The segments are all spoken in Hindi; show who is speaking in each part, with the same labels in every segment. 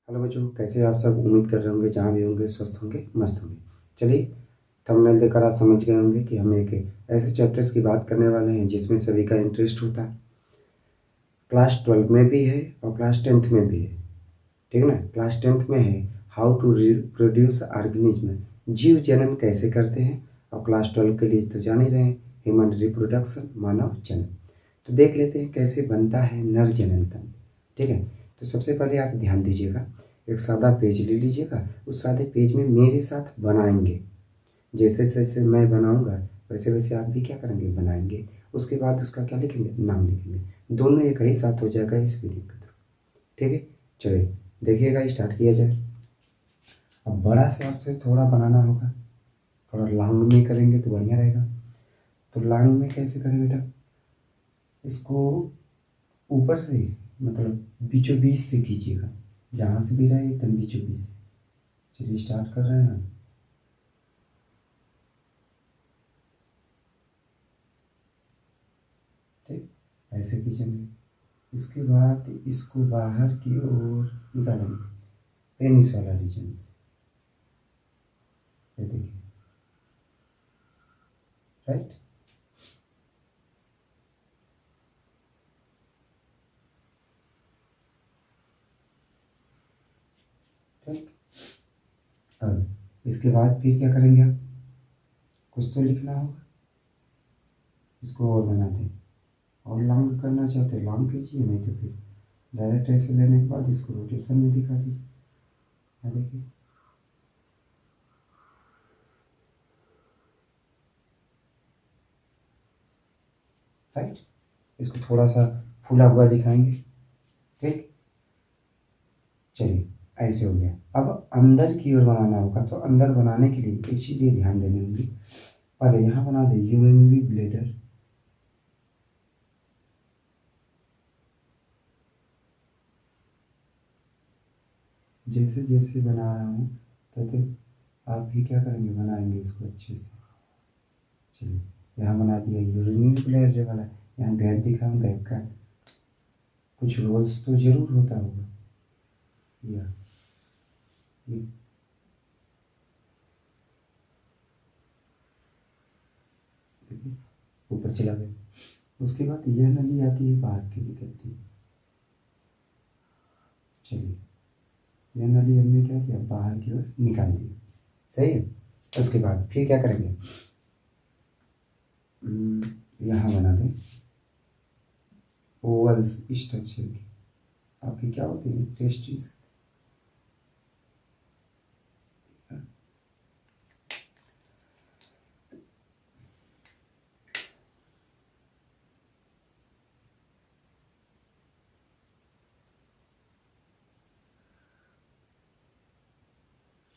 Speaker 1: हेलो बच्चों, कैसे आप सब? उम्मीद कर रहे होंगे जहाँ भी होंगे स्वस्थ होंगे, मस्त होंगे। चलिए, थंबनेल देखकर आप समझ गए होंगे कि हम एक ऐसे चैप्टर्स की बात करने वाले हैं जिसमें सभी का इंटरेस्ट होता है। क्लास 12 में भी है और क्लास 10th में भी है, ठीक है ना। क्लास 10th में है हाउ टू रिप्रोड्यूस ऑर्गेनिज्म, जीव जनन कैसे करते हैं। और क्लास 12 के लिए तो जान ही रहे हैं, ह्यूमन रिप्रोडक्शन, मानव जनन। तो देख लेते हैं कैसे बनता है नर जनन तंत्र, ठीक है। तो सबसे पहले आप ध्यान दीजिएगा, एक सादा पेज ले लीजिएगा। उस सादे पेज में मेरे साथ बनाएंगे, जैसे जैसे मैं बनाऊंगा वैसे वैसे आप भी क्या करेंगे, बनाएंगे। उसके बाद उसका क्या लिखेंगे, नाम लिखेंगे। दोनों एक ही साथ हो जाएगा इस वीडियो के थ्रू, ठीक है। चलिए देखिएगा, स्टार्ट किया जाए। अब बड़ा से आपसे थोड़ा बनाना होगा, थोड़ा लॉन्ग में करेंगे तो बढ़िया रहेगा। तो लॉन्ग में कैसे करें बेटा, इसको ऊपर से मतलब बीचों बीच से कीजिएगा, जहाँ से भी रहे एकदम बीचों बीच से। चलिए स्टार्ट कर रहे हैं। ठीक, ऐसे खींचेंगे। इसके बाद इसको बाहर की ओर निकालेंगे, पेनिस वाला रीजन से। ये देखिए, राइट। ठीक, अब इसके बाद फिर क्या करेंगे आप, कुछ तो लिखना होगा। इसको और बनाते हैं, और लॉन्ग करना चाहते हैं लॉन्ग कीजिए, नहीं तो फिर डायरेक्ट ऐसे लेने के बाद इसको रोटेशन में दिखा दीजिए। ये देखिए, राइट। इसको थोड़ा सा फूला हुआ दिखाएंगे, ठीक। चलिए, ऐसे हो गया। अब अंदर की ओर बनाना होगा, तो अंदर बनाने के लिए एक चीज़ ये ध्यान देनी होगी। पहले यहाँ बना दे यूरिनरी ब्लैडर, जैसे जैसे बना रहा हूँ तैसे आप भी क्या करेंगे, बनाएंगे इसको अच्छे से। चलिए, यहाँ बना दिया यूरिनरी ब्लैडर वाला। यहाँ गैप दिखाऊँ, गैप का कुछ रोल्स तो जरूर होता होगा। या ये देखिए, ऊपर चला गया। उसके बाद यह नली आती है, बाहर की निकलती है। चलिए, यह नली हमने क्या किया, बाहर की ओर निकाल दी, सही है। उसके बाद फिर क्या करेंगे, यहाँ बना दें ओवल्स स्ट्रक्चर की। आपकी क्या होती है, टेस्टिस।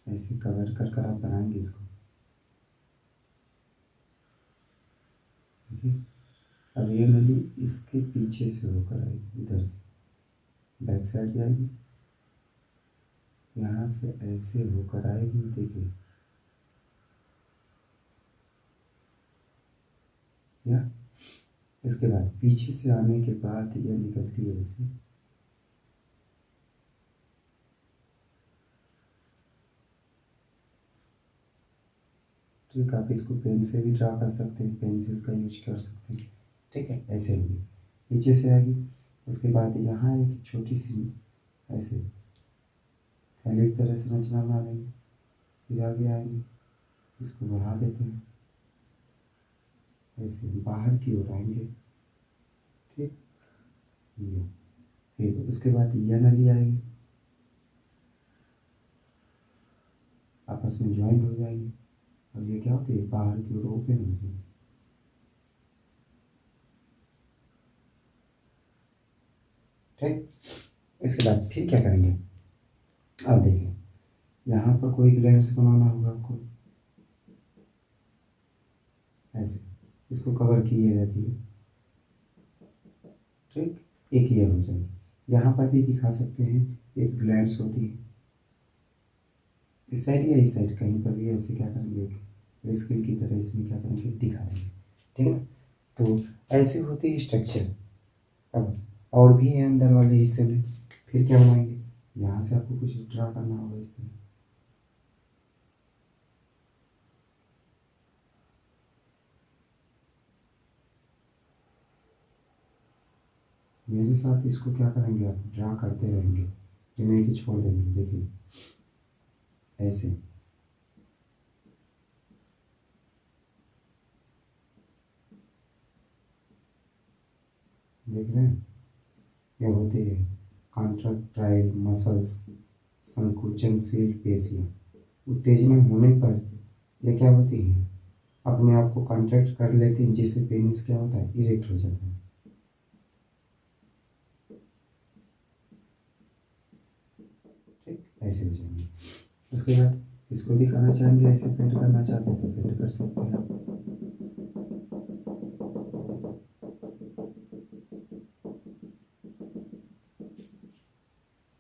Speaker 1: ऐसे कवर कर कर आप बनाएंगे इसको, ठीक है। अब ये नली इसके पीछे से होकर आएगी, इधर से बैक साइड जाएगी, यहाँ से ऐसे होकर आएगी, देखिए। या इसके बाद पीछे से आने के बाद ये निकलती है ऐसे। ठीक, आप इसको पेन से भी ड्रा कर सकते हैं, पेंसिल का यूज कर सकते हैं, ठीक है। ऐसे होगी, नीचे से आएगी। उसके बाद यहाँ एक छोटी सी ऐसे थैली की तरह से रचना बना देंगे, फिर आगे आएंगे, इसको बढ़ा देते हैं, ऐसे बाहर की ओर आएंगे, ठीक। ये फिर उसके बाद यह नली आएगी, आपस में ज्वाइंट हो जाएंगे। अब ये क्या होती है, बाहर की ओर ओपन होती है, ठीक। इसके बाद फिर क्या करेंगे, अब देखिए, यहाँ पर कोई ग्लैंड्स बनाना होगा आपको, ऐसे इसको कवर किए रहती है, ठीक। एक ये हो जाएगी। यहाँ पर भी दिखा सकते हैं, एक ग्लैंड्स होती है इस साइड या इस साइड, कहीं पर भी ऐसे क्या करेंगे, स्किल की तरह इसमें क्या करेंगे, दिखा देंगे, ठीक है ना। तो ऐसे होती है स्ट्रक्चर। अब और भी है अंदर वाले हिस्से में, फिर क्या बनाएंगे, यहाँ से आपको कुछ ड्रा करना होगा इस तरह। मेरे साथ इसको क्या करेंगे, आप ड्रा करते रहेंगे, ये नहीं कि छोड़ देंगे। देखिए ऐसे, देख रहे हैं, ये होती है कॉन्ट्रैक्टाइल मसल्स, संकुचनशील पेशियाँ। उत्तेजना होने पर ये क्या होती है, अपने आप को कॉन्ट्रैक्ट कर लेती हैं, जिससे पेनिस क्या होता है, इरेक्ट हो जाता है। ठीक, ऐसे हो जाएंगे। उसके बाद इसको दिखाना चाहेंगे, ऐसे पेंट करना चाहते हैं तो पेंट कर सकते हैं आप।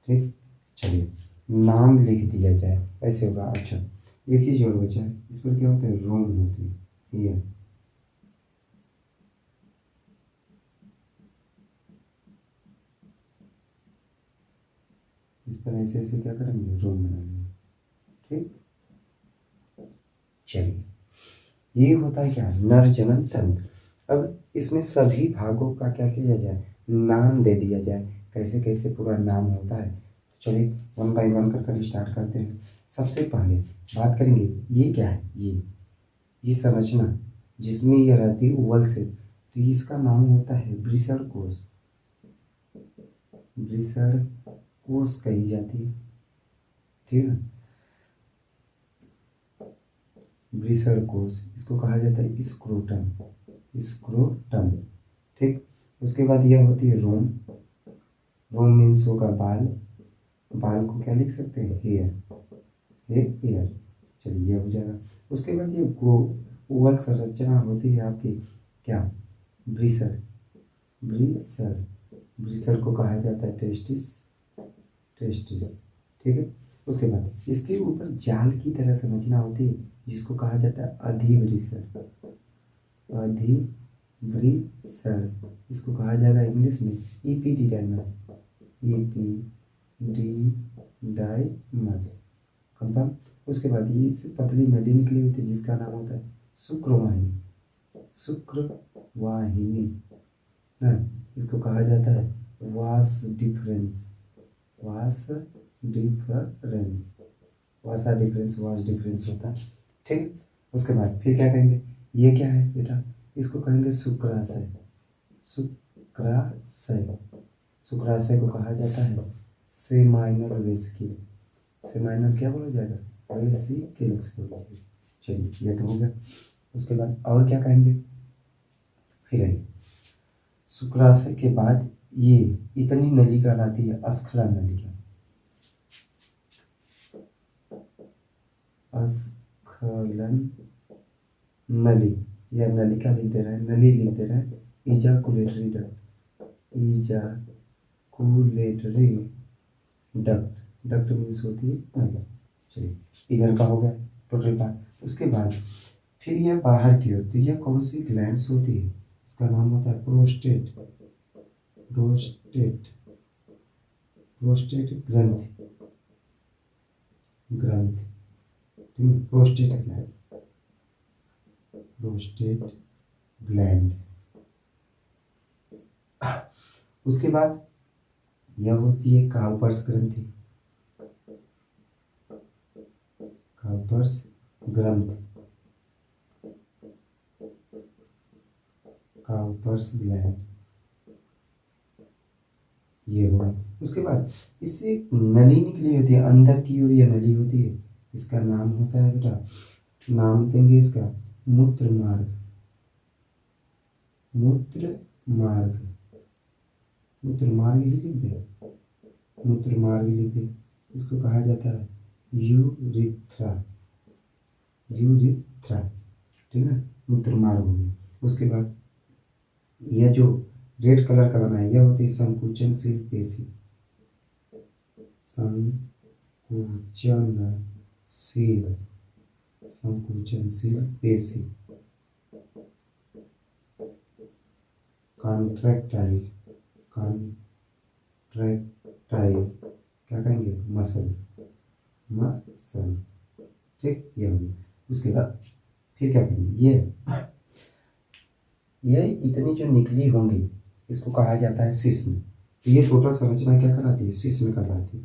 Speaker 1: ठीक, चलिए नाम लिख दिया जाए, ऐसे होगा। अच्छा, एक चीज और बचा है, इस पर क्या होता है, रोम होती है, ये इस पर ऐसे ऐसे क्या करेंगे, रोम बना लेंगे। ठीक, चलिए ये होता है क्या, नर जनन तंत्र। अब इसमें सभी भागों का क्या किया जाए, नाम दे दिया जाए। कैसे कैसे पूरा नाम होता है, चलिए वन बाय वन कर स्टार्ट करते हैं। सबसे पहले बात करेंगे, ये क्या है, ये संरचना जिसमें ये रहती है उवल से, तो इसका नाम होता है वृषण कोश। वृषण कोश कही जाती है, ठीक है। वृषण कोश, इसको कहा जाता है स्क्रोटम, स्क्रोटम। ठीक, उसके बाद यह होती है रोम। रोम मीन्स होगा बाल, बाल को क्या लिख सकते हैं, हेयर, हेयर। चलिए ये हो जाएगा। उसके बाद ये गो ओवल संरचना होती है आपकी क्या, ब्रिसर, ब्रिसर, ब्रिसर को कहा जाता है टेस्टिस, टेस्टिस। ठीक है, उसके बाद इसके ऊपर जाल की तरह संरचना होती है, जिसको कहा जाता है अधिवृषण, अधिवृषण। इसको कहा जाएगा इंग्लिश में इपीडिडाइमस, इपीडिडाइमस, कंफर्म। उसके बाद ये इससे पतली नली निकली होती है, जिसका नाम होता है शुक्रवाहिनी, शुक्रवाहिनी ना, इसको कहा जाता है वास डिफरेंस, वास डिफरेंस, वासा डिफरेंस, वास डिफरेंस होता है। ठीक, उसके बाद फिर क्या कहेंगे, ये क्या है बेटा, इसको कहेंगे शुक्राशय, शुक्राशय, शुक्राशय को कहा जाता है सेमाइनल वेसिकल, सेमाइनल क्या बोला जाएगा, वेसिकल्स बोला जाएगा। चलिए ये तो हो गया। उसके बाद और क्या कहेंगे, फिर आइए, शुक्राशय के बाद ये इतनी नली कहलाती है अस्खलन नलिका, अस्खलन नली, या नलिका लिख दे रहे हैं, नली लिख दे रहे हैं, इजाकुलेटरी डक्ट, इजाकुलेटरी डक्ट, डक्ट मीन्स होती है नली। चलिए इधर का हो गया टोटल पार्ट। उसके बाद फिर यह बाहर की ओर, तो यह कौन सी ग्लैंड्स होती है, इसका नाम होता है प्रोस्टेट, प्रोस्टेट, प्रोस्टेट ग्रंथि, ग्रंथि, प्रोस्टेट ग्लैंड, प्रोस्टेट ग्लैंड। उसके बाद यह होती है काउपर्स ग्रंथि, काउपर्स ग्रंथि, काउपर्स ग्लैंड, ये होगा। उसके बाद इससे नली निकली होती है अंदर की ओर, ये नली होती है, इसका नाम होता है बेटा, नाम देंगे इसका मूत्र मार्ग, मूत्र मार्ग, मूत्र मार्ग ही लिख दे, मूत्र मार्ग लिख दे। इसको कहा जाता है यूरिथ्रा, यूरिथ्रा, ठीक है, मूत्र मार्ग हो गया। उसके बाद यह जो रेड कलर का बना है, यह होती है संकुचनशील पेशी, संकुचनशील, संकुचनशील पेशी, कॉन्ट्रैक्टाइल, कॉन्ट्रैक्टाइल, क्या क्या कहेंगे, मसल्स, मसल, ठीक, ये होगी। उसके बाद फिर क्या कहेंगे, ये इतनी जो निकली होंगी इसको कहा जाता है शिश्न। तो ये टोटल संरचना क्या कहलाती है, शिश्न कहलाती है।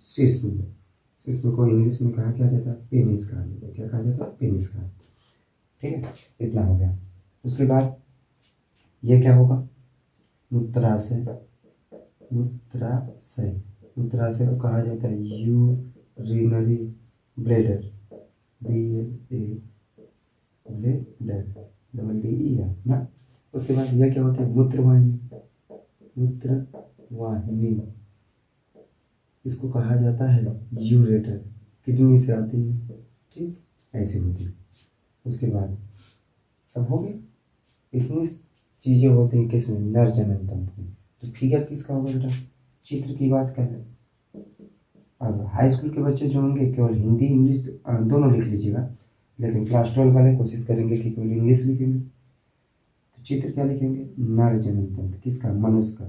Speaker 1: शिश्न, शिश्न को इंग्लिश में कहा क्या जाता है, पेनिस कहा जाता है। क्या कहा जाता है, पेनिस कहा। ठीक है, इतना हो गया। उसके बाद ये क्या होगा, मूत्राशय। मूत्राशय, मूत्राशय को कहा जाता है urinary bladder, bladder, double D E है ना। उसके बाद यह क्या होता है, मूत्रवाहिनी। मूत्रवाहिनी इसको कहा जाता है यूरेटर, किडनी से आती है, ठीक, ऐसे होती है। उसके बाद सब हो गया। इतनी चीज़ें होती हैं किसमें, नर जनन तंत्र में। तो फिगर किसका होगा बेटा, चित्र की बात कर रहे हैं। अब हाई स्कूल के बच्चे जो होंगे केवल हिंदी इंग्लिश दोनों लिख लीजिएगा, लेकिन क्लास 12 वाले कोशिश करेंगे कि केवल इंग्लिश लिखेंगे। तो चित्र क्या लिखेंगे, नर जनन तंत्र किसका, मनुष्य का,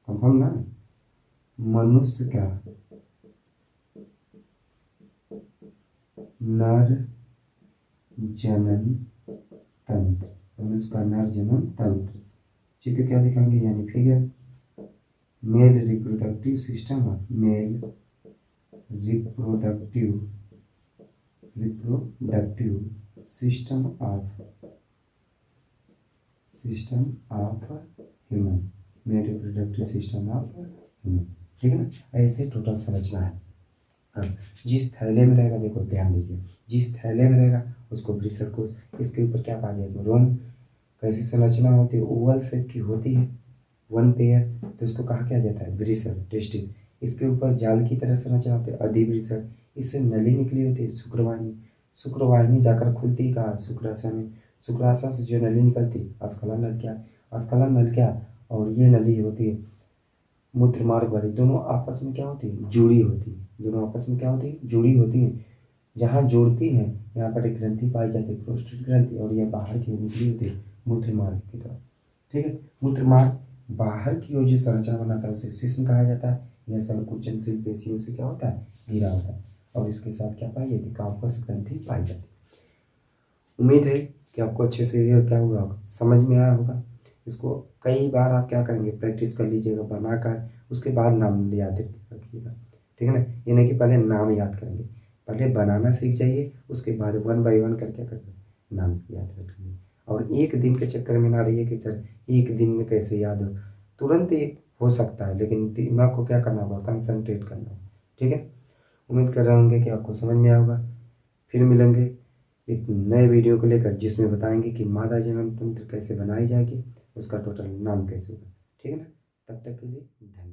Speaker 1: कंफर्म ना, मनुष्य का नर जनन तंत्र, मनुष्य का नर जनन तंत्र। चित्र क्या दिखाएंगे, यानी figure, male reproductive system of, male reproductive system of human, male reproductive system of human. ठीक है ना, ऐसे टोटल संरचना है। अब जिस थैले में रहेगा, देखो ध्यान दीजिए, जिस थैले में रहेगा उसको वृषण कोश, इसके ऊपर क्या पा जाएगा, रोम। कैसी संरचना होती है, ओवल शेप की होती है, वन पेयर, तो इसको कहा क्या जाता है, वृषण, टेस्टिस। इसके ऊपर जाल की तरह संरचना होती है, अधिवृषण। इससे नली निकली होती है, शुक्रवाहिनी। शुक्रवाहिनी जाकर खुलती है कहाँ, शुक्राशय में। शुक्राशय से जो नली निकलती है, स्खलन नलिका, स्खलन नलिका, और ये नली होती है मूत्र मार्ग वाली। दोनों आपस में क्या होती है, जुड़ी होती है। दोनों आपस में क्या होती है, जुड़ी होती है। जहाँ जोड़ती हैं यहाँ पर एक ग्रंथि पाई जाती है, प्रोस्टेट ग्रंथि, और यह बाहर की ओर निकली होती है मूत्र मार्ग की तरफ। ठीक है, मूत्र मार्ग बाहर की ओर जो संरचना बनाता है उसे शिश्न कहा जाता है। यह संकुचनशील पेशियों से क्या होता है, घिरा होता है, और इसके साथ क्या पाई जाती है, काउपर्स ग्रंथि पाई जाती है। उम्मीद है कि आपको अच्छे से यह क्या हुआ होगा, समझ में आया होगा। इसको कई बार आप क्या करेंगे, प्रैक्टिस कर लीजिएगा बनाकर, उसके बाद नाम याद रखिएगा। ठीक है ना, ये नहीं कि पहले नाम याद करेंगे, पहले बनाना सीख जाइए, उसके बाद 1 बाय 1 करके नाम याद रखेंगे। और एक दिन के चक्कर में ना रहिए कि सर एक दिन में कैसे याद हो, तुरंत ही हो सकता है, लेकिन दिमाग को क्या करना होगा, कंसंट्रेट करना होगा। ठीक है, उम्मीद कर रहे होंगे कि आपको समझ में आया होगा। फिर मिलेंगे एक नए वीडियो को लेकर, जिसमें बताएंगे कि मादा जनन तंत्र कैसे बनाई जाएगी, उसका टोटल नाम कैसे होगा। ठीक है ना, तब तक के लिए धन्यवाद।